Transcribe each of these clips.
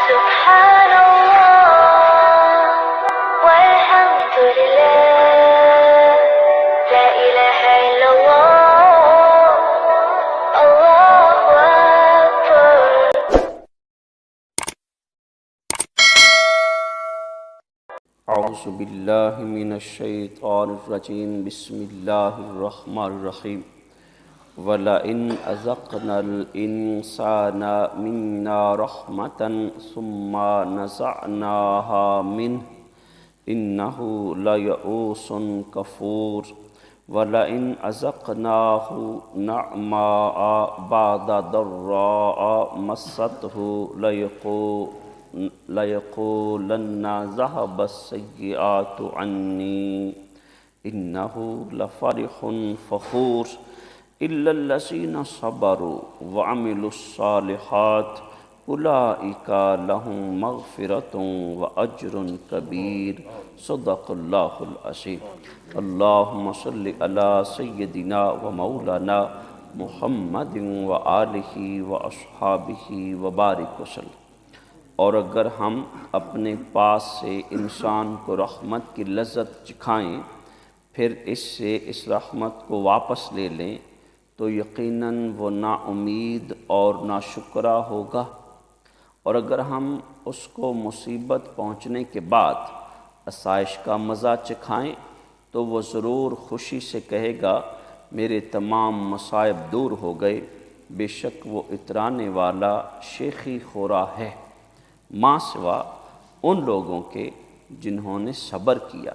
سبحان الله والحمد لله لا إله إلا الله الله أكبر. اعوذ باللہ من الشیطان الرجیم بسم اللہ الرحمن الرحیم وَلَئِنْ أَذَقْنَا الْإِنسَانَ مِنَّا رَحْمَةً ثُمَّ نَزَعْنَاهَا مِنْهُ إِنَّهُ لَيَئُوسٌ كَفُورٌ وَلَئِنْ أَذَقْنَاهُ نَعْمَاءَ بَعْدَ ضَرَّاءَ مَسَّتْهُ لَيَقُولَنَّ ذَهَبَ السَّيِّئَاتُ عَنِّي إِنَّهُ لَفَرِحٌ فَخُورٌ إِلَّا الَّذِينَ صَبَرُوا وَعَمِلُوا الصَّالِحَاتِ أُولَئِكَ لَهُم مَغْفِرَةٌ وَأَجْرٌ كَبِيرٌ صدق اللہ العظیم. اللہم صل علی سیدنا و مولانا محمد وآلہ واصحابہ وبارک وسلم. اور اگر ہم اپنے پاس سے انسان کو رحمت کی لذت چکھائیں پھر اس سے اس رحمت کو واپس لے لیں تو یقیناً وہ نا امید اور نا شکرہ ہوگا. اور اگر ہم اس کو مصیبت پہنچنے کے بعد آسائش کا مزہ چکھائیں تو وہ ضرور خوشی سے کہے گا میرے تمام مصائب دور ہو گئے، بے شک وہ اترانے والا شیخی خورا ہے، ماں سوا ان لوگوں کے جنہوں نے صبر کیا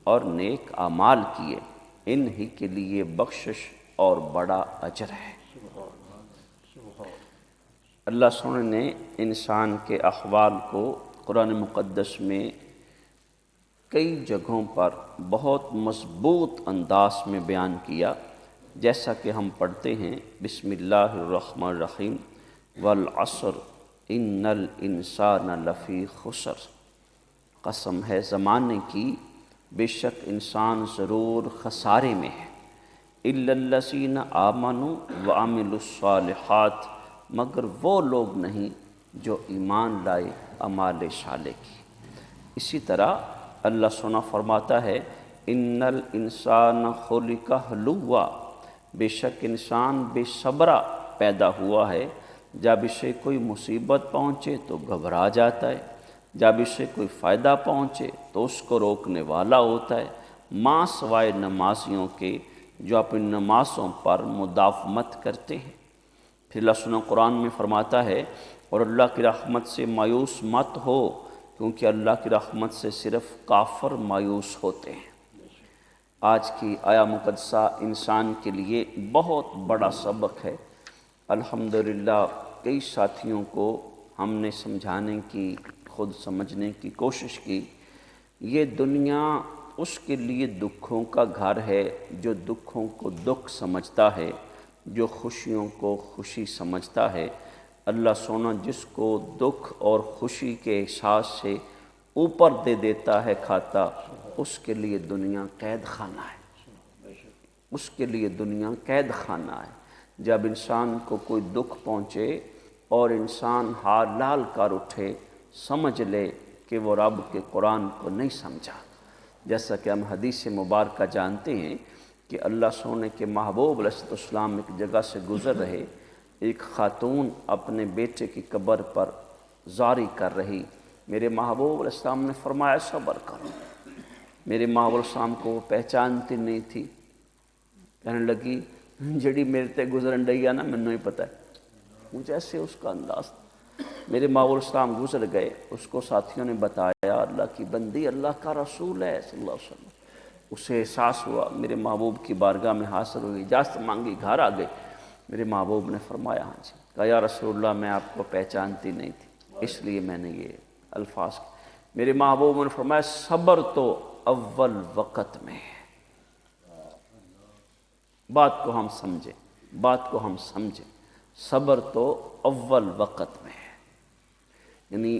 اور نیک اعمال کیے، ان ہی کے لیے بخشش اور بڑا اجر ہے. اللہ سبحانہ نے انسان کے احوال کو قرآن مقدس میں کئی جگہوں پر بہت مضبوط انداز میں بیان کیا، جیسا کہ ہم پڑھتے ہیں بسم اللہ الرحمن الرحیم والعصر ان الانسان لفی خسر. قسم ہے زمانے کی، بے شک انسان ضرور خسارے میں ہے. الا الذین آمنوا وعملوا الصالحات، مگر وہ لوگ نہیں جو ایمان لائے اعمال صالح کی. اسی طرح اللہ سبحانہ فرماتا ہے ان الانسان خلق ہلوعا، بے شک انسان بے صبرہ پیدا ہوا ہے. جب اسے کوئی مصیبت پہنچے تو گھبرا جاتا ہے، جب اسے کوئی فائدہ پہنچے تو اس کو روکنے والا ہوتا ہے، ماں سوائے نمازیوں کے جو اپنی نمازوں پر مداومت کرتے ہیں. پھر اللہ سبحانہ قرآن میں فرماتا ہے اور اللہ کی رحمت سے مایوس مت ہو، کیونکہ اللہ کی رحمت سے صرف کافر مایوس ہوتے ہیں. آج کی آیا مقدسہ انسان کے لیے بہت بڑا سبق ہے. الحمدللہ کئی ساتھیوں کو ہم نے سمجھانے کی، خود سمجھنے کی کوشش کی. یہ دنیا اس کے لیے دکھوں کا گھر ہے جو دکھوں کو دکھ سمجھتا ہے، جو خوشیوں کو خوشی سمجھتا ہے. اللہ سونا جس کو دکھ اور خوشی کے احساس سے اوپر دے دیتا ہے کھاتا، اس کے لیے دنیا قید خانہ ہے، اس کے لیے دنیا قید خانہ ہے. جب انسان کو کوئی دکھ پہنچے اور انسان ہار لال کر اٹھے، سمجھ لے کہ وہ رب کے قرآن کو نہیں سمجھا. جیسا کہ ہم حدیث مبارکہ جانتے ہیں کہ اللہ سونے کے محبوب علیہ السلام ایک جگہ سے گزر رہے، ایک خاتون اپنے بیٹے کی قبر پر زاری کر رہی. میرے محبوب علیہ السلام نے فرمایا صبر کرو. میرے محبوب علیہ السلام کو وہ پہچانتی نہیں تھی، کہنے لگی جڑی میرے تے گزرن رہی ہے نا مینوں ہی پتہ ہے. مجھے ایسے اس کا انداز تھا. میرے محبوب علیہ السلام گزر گئے، اس کو ساتھیوں نے بتایا اللہ کی بندی اللہ کا رسول ہے صلی اللہ علیہ وسلم. اسے احساس ہوا، میرے محبوب کی بارگاہ میں حاضر ہوئی، اجازت مانگی، گھر آ گئے. میرے محبوب نے فرمایا ہاں جی. کہا یا رسول اللہ میں آپ کو پہچانتی نہیں تھی، اس لیے میں نے یہ الفاظ کی. میرے محبوب نے فرمایا صبر تو اول وقت میں ہے. بات کو ہم سمجھیں، بات کو ہم سمجھیں. صبر تو اول وقت میں ہے. یعنی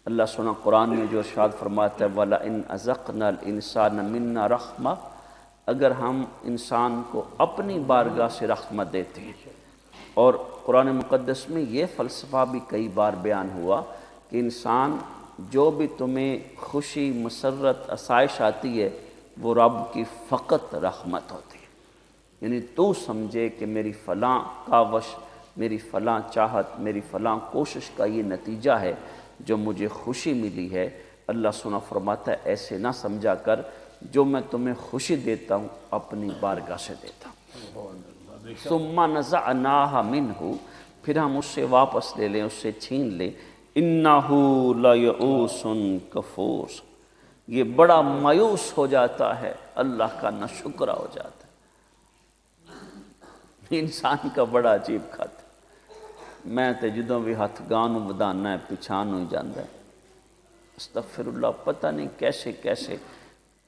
اللہ سبحانہ قرآن میں جو ارشاد فرماتا ہے وَلَئِنْ أَذَقْنَا الْإِنسَانَ مِنَّا رَحْمَةً، اگر ہم انسان کو اپنی بارگاہ سے رحمت دیتے ہیں. اور قرآن مقدس میں یہ فلسفہ بھی کئی بار بیان ہوا کہ انسان جو بھی تمہیں خوشی مسرت آسائش آتی ہے وہ رب کی فقط رحمت ہوتی ہے. یعنی تو سمجھے کہ میری فلاں کاوش، میری فلاں چاہت، میری فلاں کوشش کا یہ نتیجہ ہے جو مجھے خوشی ملی ہے. اللہ سنا فرماتا ہے ایسے نہ سمجھا کر، جو میں تمہیں خوشی دیتا ہوں اپنی بارگاہ سے دیتا ہوں. ثم نزعناها منہ، پھر ہم اس سے واپس لے لیں، اس سے چھین لیں. انہ لیئوس کفور، یہ بڑا مایوس ہو جاتا ہے، اللہ کا ناشکرا ہو جاتا ہے. انسان کا بڑا عجیب خط. میں تے جدوں بھی ہاتھ گانوں بدانا ہے پچھانوں ہی جاندہ ہے. استغفر اللہ، پتہ نہیں کیسے کیسے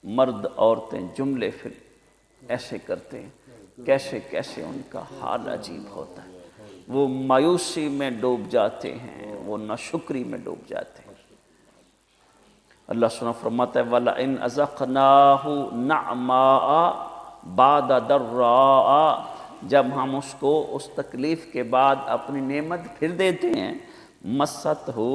مرد عورتیں جملے پھر ایسے کرتے ہیں، کیسے کیسے ان کا حال عجیب ہوتا ہے. وہ مایوسی میں ڈوب جاتے ہیں، وہ ناشکری میں ڈوب جاتے ہیں. اللہ سبحانہ فرماتا ہے وَلَئِنْ أَذَقْنَاهُ نَعْمَاءَ بَعْدَ ضَرَّاءَ، جب ہم اس کو اس تکلیف کے بعد اپنی نعمت پھر دیتے ہیں، مست ہو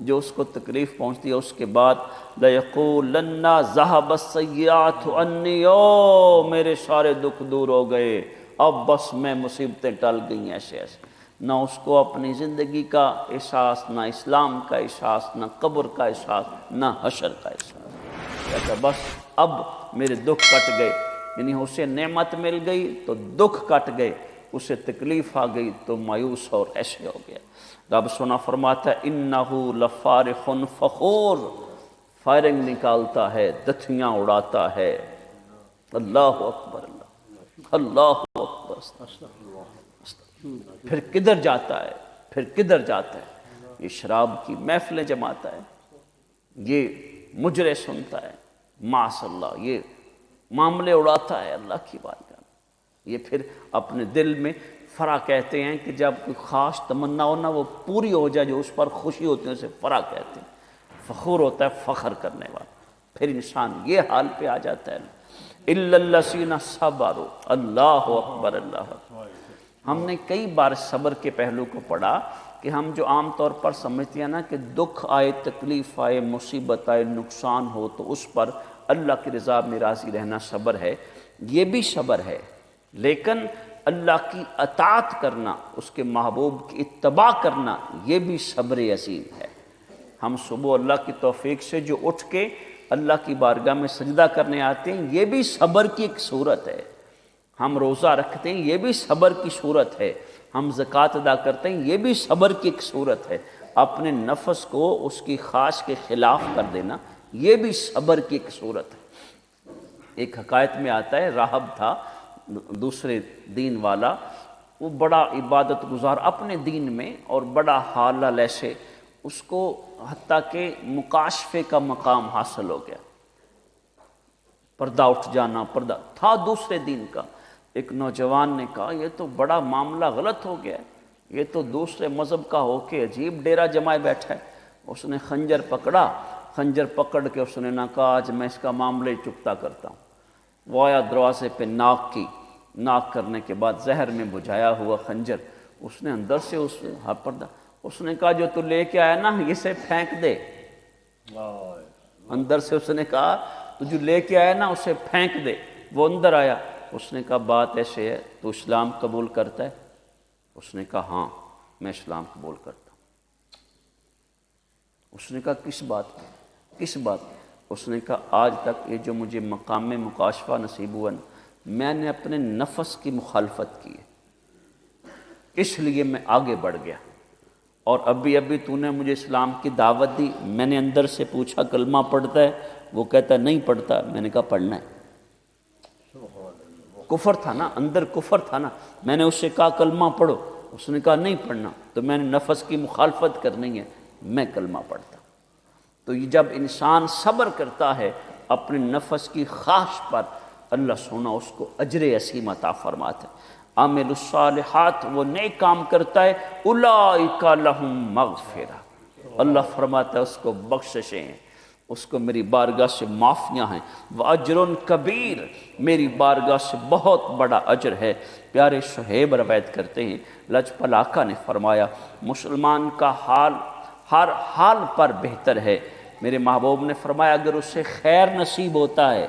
جو اس کو تکلیف پہنچتی ہے اس کے بعد لَيَقُولَنَّ ذَهَبَ السَّيِّئَاتُ عَنِّي، او میرے سارے دکھ دور ہو گئے، اب بس میں مصیبتیں ٹل گئیں. ایسے ایسے نہ اس کو اپنی زندگی کا احساس، نہ اسلام کا احساس، نہ قبر کا احساس، نہ حشر کا احساس. کہتا بس اب میرے دکھ کٹ گئے. یعنی اسے نعمت مل گئی تو دکھ کٹ گئے، اسے تکلیف آ گئی تو مایوس اور ایسے ہو گیا. رب سنا فرماتا ہے انہ لفارخ فخور، فائرنگ نکالتا ہے، دتھیاں اڑاتا ہے. اللہ اکبر، اللہ اکبر. پھر کدھر جاتا ہے، پھر کدھر جاتا ہے؟ یہ شراب کی محفلیں جماتا ہے، یہ مجرے سنتا ہے، معاذ اللہ، یہ معاملے اڑاتا ہے اللہ کی بارگاہ میں. یہ پھر اپنے دل میں فرح کہتے ہیں کہ جب کوئی خاص تمنا ہو نا وہ پوری ہو جائے، جو اس پر خوشی ہوتی ہے اسے فرح کہتے ہیں. فخور ہوتا ہے فخر کرنے والا. پھر انسان یہ حال پہ آ جاتا ہے اِلَّا الَّذِينَ صَبَرُوا. اللہ اکبر، اللہ اکبر. ہم نے کئی بار صبر کے پہلو کو پڑھا کہ ہم جو عام طور پر سمجھتے ہیں نا کہ دکھ آئے، تکلیف آئے، مصیبت آئے، نقصان ہو تو اس پر اللہ کی رضا میں راضی رہنا صبر ہے. یہ بھی صبر ہے، لیکن اللہ کی اطاعت کرنا، اس کے محبوب کی اتباع کرنا، یہ بھی صبر عظیم ہے. ہم صبح اللہ کی توفیق سے جو اٹھ کے اللہ کی بارگاہ میں سجدہ کرنے آتے ہیں، یہ بھی صبر کی ایک صورت ہے. ہم روزہ رکھتے ہیں، یہ بھی صبر کی صورت ہے. ہم زکوٰۃ ادا کرتے ہیں، یہ بھی صبر کی ایک صورت ہے. اپنے نفس کو اس کی خواہش کے خلاف کر دینا، یہ بھی صبر کی ایک صورت ہے. ایک حکایت میں آتا ہے، راہب تھا دوسرے دین والا، وہ بڑا عبادت گزار اپنے دین میں اور بڑا حالہ لیسے، اس کو حتیٰ کہ مکاشفے کا مقام حاصل ہو گیا. پردہ اٹھ جانا، پردہ تھا دوسرے دین کا. ایک نوجوان نے کہا یہ تو بڑا معاملہ غلط ہو گیا ہے، یہ تو دوسرے مذہب کا ہو کے عجیب ڈیرہ جمائے بیٹھا ہے. اس نے خنجر پکڑا، خنجر پکڑ کے اس نے نہ کہا آج میں اس کا معاملہ ہی چکتا کرتا ہوں. وہ آیا دروازے پہ ناک کی، ناک کرنے کے بعد زہر میں بجھایا ہوا خنجر اس نے اندر سے اس پردہ، اس نے کہا جو تو لے کے آیا نا اسے پھینک دے. اندر سے اس نے کہا تو جو لے کے آیا نا اسے پھینک دے. وہ اندر آیا، اس نے کہا بات ایسے ہے، تو اسلام قبول کرتا ہے؟ اس نے کہا ہاں میں اسلام قبول کرتا ہوں. اس نے کہا کس بات پہ، کس بات پہ؟ اس نے کہا آج تک یہ جو مجھے مقام مکاشفہ نصیب ہوا نا، میں نے اپنے نفس کی مخالفت کی ہے، اس لیے میں آگے بڑھ گیا. اور ابھی تو نے مجھے اسلام کی دعوت دی، میں نے اندر سے پوچھا کلمہ پڑھتا ہے؟ وہ کہتا ہے نہیں پڑھتا. میں نے کہا پڑھنا ہے. کفر تھا نا، اندر کفر تھا نا. میں نے اس سے کہا کلمہ پڑھو، اس نے کہا نہیں پڑھنا. تو میں نے نفس کی مخالفت کرنی ہے، میں کلمہ پڑھتا. تو یہ جب انسان صبر کرتا ہے اپنے نفس کی خواہش پر، اللہ سونا اس کو اجر عظیم عطا فرماتا ہے. عامل الصالحات، وہ نیک کام کرتا ہے، اولئک لہم مغفرہ، اللہ فرماتا ہے اس کو بخششیں ہیں، اس کو میری بارگاہ سے معافیاں ہیں. وَأَجْرٌ کبیر، میری بارگاہ سے بہت بڑا اجر ہے. پیارے شہیب روایت کرتے ہیں لجپال آقا نے فرمایا مسلمان کا حال ہر حال پر بہتر ہے۔ میرے محبوب نے فرمایا اگر اسے خیر نصیب ہوتا ہے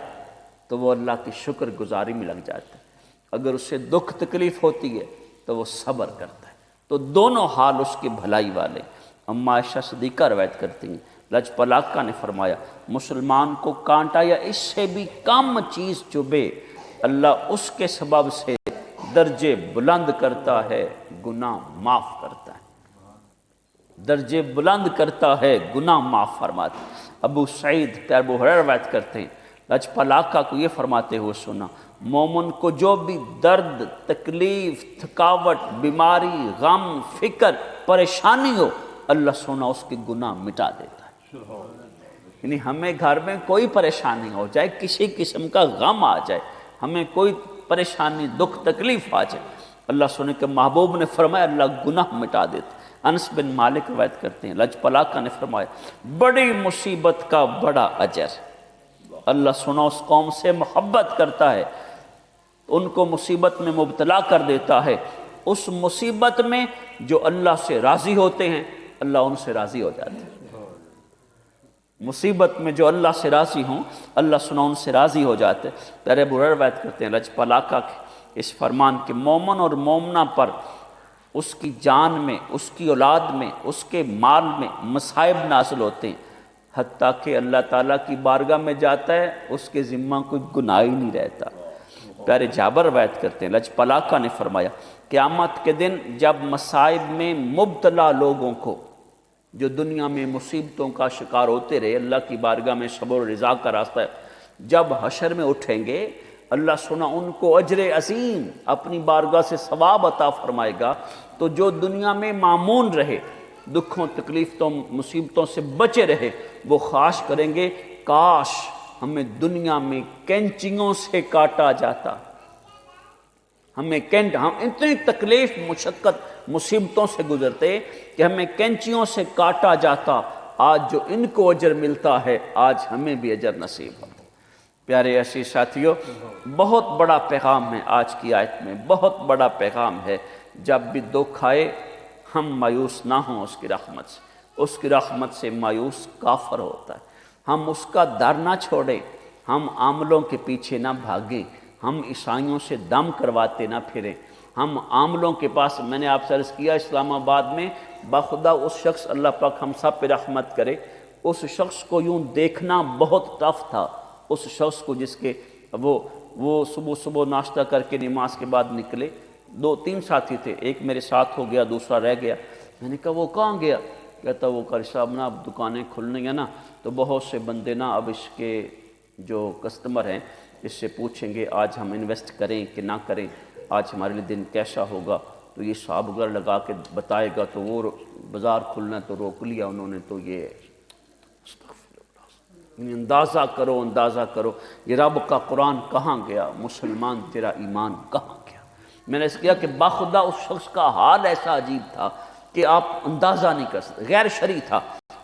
تو وہ اللہ کی شکر گزاری میں لگ جاتا ہے، اگر اسے دکھ تکلیف ہوتی ہے تو وہ صبر کرتا ہے، تو دونوں حال اس کی بھلائی والے۔ اما عائشہ صدیقہ روایت کرتی ہیں لجپال آقا نے فرمایا مسلمان کو کانٹا یا اس سے بھی کم چیز چبھے اللہ اس کے سبب سے درجے بلند کرتا ہے، گناہ معاف کرتا ہے، درجے بلند کرتا ہے، گناہ معاف فرماتا ہے۔ ابو سعید ابو ہریرہ روایت کرتے ہیں لجپال آقا کو یہ فرماتے ہوئے سنا مومن کو جو بھی درد، تکلیف، تھکاوٹ، بیماری، غم، فکر، پریشانی ہو اللہ سونا اس کے گناہ مٹا دیتا ہے۔ یعنی ہمیں گھر میں کوئی پریشانی ہو جائے، کسی قسم کا غم آ جائے، ہمیں کوئی پریشانی، دکھ، تکلیف آ جائے، اللہ سونے کے محبوب نے فرمایا اللہ گناہ مٹا دیتا ہے۔ انس بن مالک روایت کرتے ہیں لجپال آقا نے فرمایا بڑی مصیبت کا بڑا اجر، اللہ سنا اس قوم سے محبت کرتا ہے، ان کو مصیبت میں مبتلا کر دیتا ہے، اس مصیبت میں جو اللہ سے راضی ہوتے ہیں اللہ ان سے راضی ہو جاتے ہیں، مصیبت میں جو اللہ سے راضی ہوں اللہ سنا ان سے راضی ہو جاتے ہیں۔ پیارے ابو ہریرہ روایت کرتے ہیں لجپال آقا کے اس فرمان کے مومن اور مومنہ پر اس کی جان میں، اس کی اولاد میں، اس کے مال میں مصائب نازل ہوتے ہیں، حتیٰ کہ اللہ تعالیٰ کی بارگاہ میں جاتا ہے اس کے ذمہ کوئی گناہ ہی نہیں رہتا۔ پیارے جابر روایت کرتے ہیں لجپال آقا نے فرمایا قیامت کے دن جب مصائب میں مبتلا لوگوں کو جو دنیا میں مصیبتوں کا شکار ہوتے رہے اللہ کی بارگاہ میں صبر و رضا کا راستہ ہے، جب حشر میں اٹھیں گے اللہ سنا ان کو اجر عظیم اپنی بارگاہ سے ثواب عطا فرمائے گا، تو جو دنیا میں معمون رہے، دکھوں تکلیفتوں مصیبتوں سے بچے رہے، وہ خواہش کریں گے کاش ہمیں دنیا میں کینچیوں سے کاٹا جاتا، ہم اتنی تکلیف مشقت مصیبتوں سے گزرتے کہ ہمیں کینچیوں سے کاٹا جاتا، آج جو ان کو اجر ملتا ہے آج ہمیں بھی اجر نصیب ہوتا۔ پیارے عزیز ساتھیو، بہت بڑا پیغام ہے آج کی آیت میں، بہت بڑا پیغام ہے، جب بھی دکھ آئے ہم مایوس نہ ہوں اس کی رحمت سے، اس کی رحمت سے مایوس کافر ہوتا ہے، ہم اس کا در نہ چھوڑیں، ہم عاملوں کے پیچھے نہ بھاگیں، ہم عیسائیوں سے دم کرواتے نہ پھریں، ہم عاملوں کے پاس، میں نے آپ سے عرض کیا اسلام آباد میں بخدا اس شخص اللہ پاک ہم سب پہ رحمت کرے، اس شخص کو یوں دیکھنا بہت ٹف تھا، اس شخص کو جس کے وہ صبح ناشتہ کر کے نماز کے بعد نکلے، 2-3 ساتھی تھے، ایک میرے ساتھ ہو گیا، دوسرا رہ گیا، میں نے کہا وہ کہاں گیا؟ کہتا وہ قاری صاحب نا اب دکانیں کھلنی ہیں نا تو بہت سے بندے نا اب اس کے جو کسٹمر ہیں اس سے پوچھیں گے آج ہم انویسٹ کریں کہ نہ کریں، آج ہمارے لیے دن کیسا ہوگا، تو یہ صاحب وغیرہ لگا کے بتائے گا، تو وہ بازار کھلنا تو روک لیا انہوں نے، تو یہ اندازہ کرو یہ رب کا قرآن کہاں گیا، مسلمان تیرا ایمان کہاں گیا۔ میں نے اس کیا کہ باخدا اس شخص کا حال ایسا عجیب تھا کہ آپ اندازہ نہیں کر سکتے، غیر شرعی تھا۔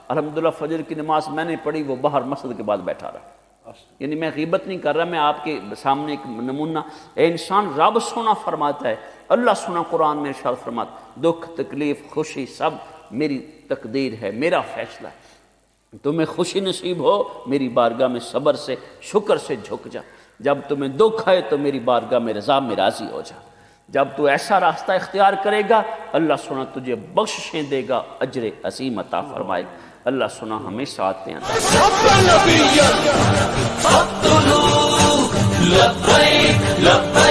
الحمدللہ فجر کی نماز میں نے پڑھی، وہ باہر مسجد کے بعد بیٹھا رہا، یعنی میں غیبت نہیں کر رہا، میں آپ کے سامنے ایک نمونہ، اے انسان رب سونا فرماتا ہے، اللہ سونا قرآن میں ارشاد فرماتا، دکھ تکلیف خوشی سب میری تقدیر ہے، میرا فیصلہ ہے، تمہیں خوشی نصیب ہو میری بارگاہ میں صبر سے شکر سے جھک جا، جب تمہیں دکھ آئے تو میری بارگاہ میں رضا میں راضی ہو جا، جب تو ایسا راستہ اختیار کرے گا اللہ سنا تجھے بخشیں دے گا، اجر عظیم عطا فرمائے گا۔ اللہ سنا ہمیں ساتھ دیں۔ لبیک لبیک